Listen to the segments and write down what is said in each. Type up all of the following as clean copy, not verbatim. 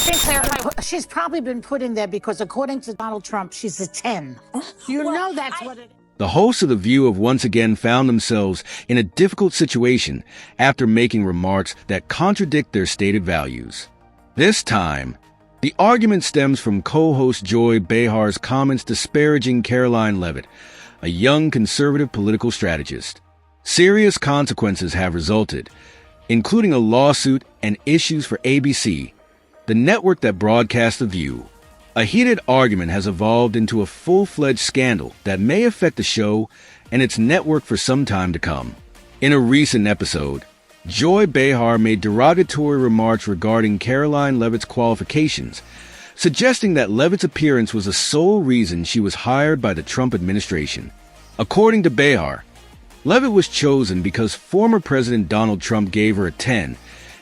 think she's probably been put in there because, according to Donald Trump, she's a 10. You know that's what it is. The hosts of The View have once again found themselves in a difficult situation after making remarks that contradict their stated values. This time, the argument stems from co-host Joy Behar's comments disparaging Karoline Leavitt, a young conservative political strategist. Serious consequences have resulted, including a lawsuit and issues for ABC, the network that broadcasts The View. A heated argument has evolved into a full-fledged scandal that may affect the show and its network for some time to come. In a recent episode, Joy Behar made derogatory remarks regarding Karoline Leavitt's qualifications, suggesting that Leavitt's appearance was the sole reason she was hired by the Trump administration. According to Behar, Leavitt was chosen because former President Donald Trump gave her a 10,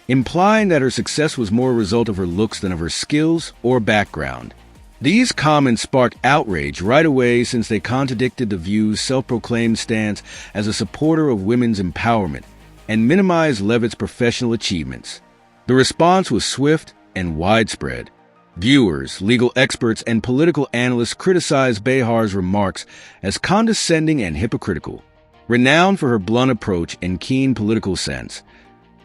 implying that her success was more a result of her looks than of her skills or background. These comments sparked outrage right away since they contradicted The View's self-proclaimed stance as a supporter of women's empowerment and minimized Leavitt's professional achievements. The response was swift and widespread. Viewers, legal experts, and political analysts criticized Behar's remarks as condescending and hypocritical. Renowned for her blunt approach and keen political sense,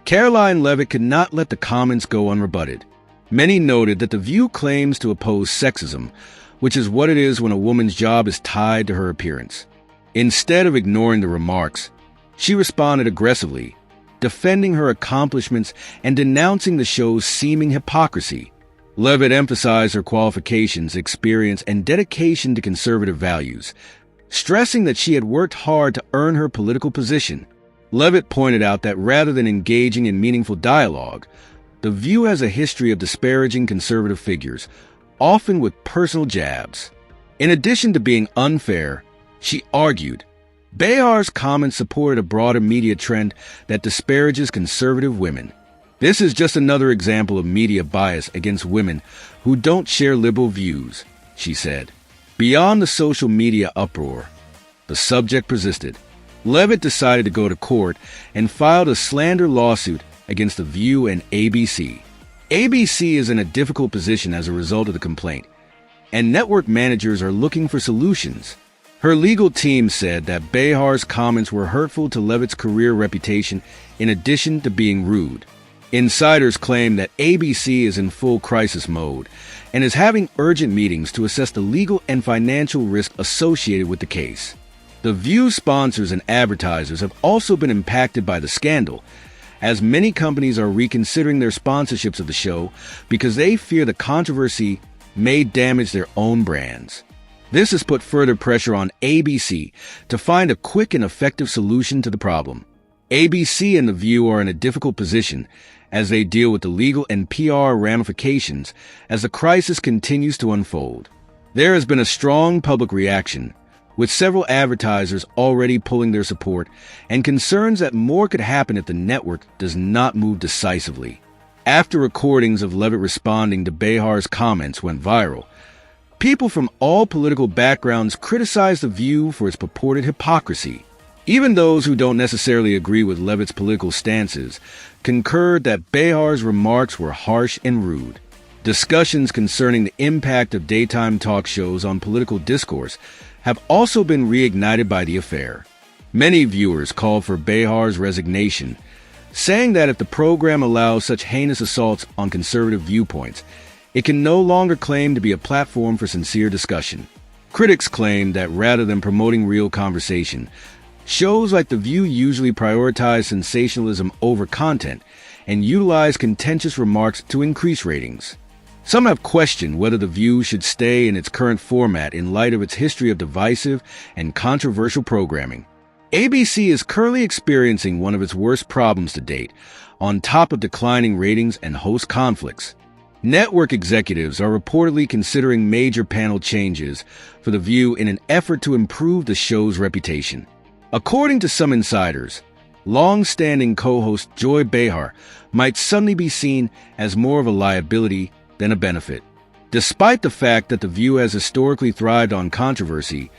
Karoline Leavitt could not let the comments go unrebutted. Many noted that The View claims to oppose sexism, which is what it is when a woman's job is tied to her appearance. Instead of ignoring the remarks, she responded aggressively, defending her accomplishments and denouncing the show's seeming hypocrisy. Leavitt emphasized her qualifications, experience, and dedication to conservative values, stressing that she had worked hard to earn her political position. Leavitt pointed out that rather than engaging in meaningful dialogue, The View has a history of disparaging conservative figures, often with personal jabs. In addition to being unfair, she argued, Behar's comments supported a broader media trend that disparages conservative women. This is just another example of media bias against women who don't share liberal views, she said. Beyond the social media uproar, the subject persisted. Leavitt decided to go to court and filed a slander lawsuit against The View and ABC. ABC is in a difficult position as a result of the complaint, and network managers are looking for solutions. Her legal team said that Behar's comments were hurtful to Leavitt's career reputation in addition to being rude. Insiders claim that ABC is in full crisis mode and is having urgent meetings to assess the legal and financial risk associated with the case. The View sponsors and advertisers have also been impacted by the scandal, as many companies are reconsidering their sponsorships of the show because they fear the controversy may damage their own brands. This has put further pressure on ABC to find a quick and effective solution to the problem. ABC and The View are in a difficult position as they deal with the legal and PR ramifications as the crisis continues to unfold. There has been a strong public reaction, with several advertisers already pulling their support and concerns that more could happen if the network does not move decisively. After recordings of Leavitt responding to Behar's comments went viral, people from all political backgrounds criticized The View for its purported hypocrisy. Even those who don't necessarily agree with Leavitt's political stances concurred that Behar's remarks were harsh and rude. Discussions concerning the impact of daytime talk shows on political discourse have also been reignited by the affair. Many viewers called for Behar's resignation, saying that if the program allows such heinous assaults on conservative viewpoints, it can no longer claim to be a platform for sincere discussion. Critics claim that rather than promoting real conversation, shows like The View usually prioritize sensationalism over content and utilize contentious remarks to increase ratings. Some have questioned whether The View should stay in its current format in light of its history of divisive and controversial programming. ABC is currently experiencing one of its worst problems to date, on top of declining ratings and host conflicts. Network executives are reportedly considering major panel changes for The View in an effort to improve the show's reputation. According to some insiders, long-standing co-host Joy Behar might suddenly be seen as more of a liability than a benefit. Despite the fact that The View has historically thrived on controversy,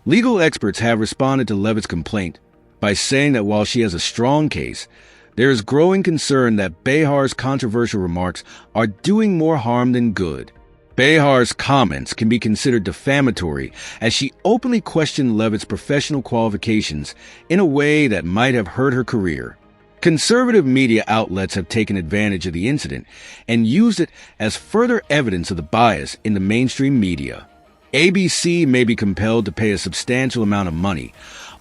legal experts have responded to Leavitt's complaint by saying that while she has a strong case, there is growing concern that Behar's controversial remarks are doing more harm than good. Behar's comments can be considered defamatory as she openly questioned Leavitt's professional qualifications in a way that might have hurt her career. Conservative media outlets have taken advantage of the incident and used it as further evidence of the bias in the mainstream media. ABC may be compelled to pay a substantial amount of money,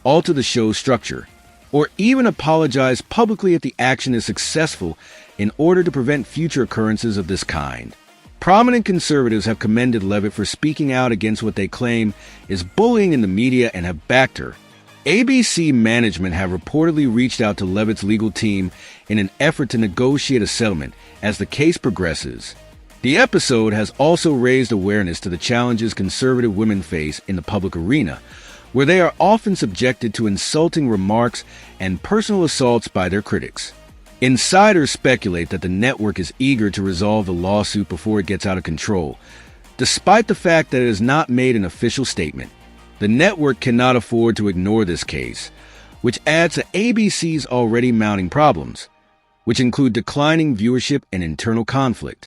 alter the show's structure, or even apologize publicly if the action is successful in order to prevent future occurrences of this kind. Prominent conservatives have commended Leavitt for speaking out against what they claim is bullying in the media and have backed her. ABC management have reportedly reached out to Leavitt's legal team in an effort to negotiate a settlement as the case progresses. The episode has also raised awareness to the challenges conservative women face in the public arena, where they are often subjected to insulting remarks and personal assaults by their critics. Insiders speculate that the network is eager to resolve the lawsuit before it gets out of control, despite the fact that it has not made an official statement. The network cannot afford to ignore this case, which adds to ABC's already mounting problems, which include declining viewership and internal conflict.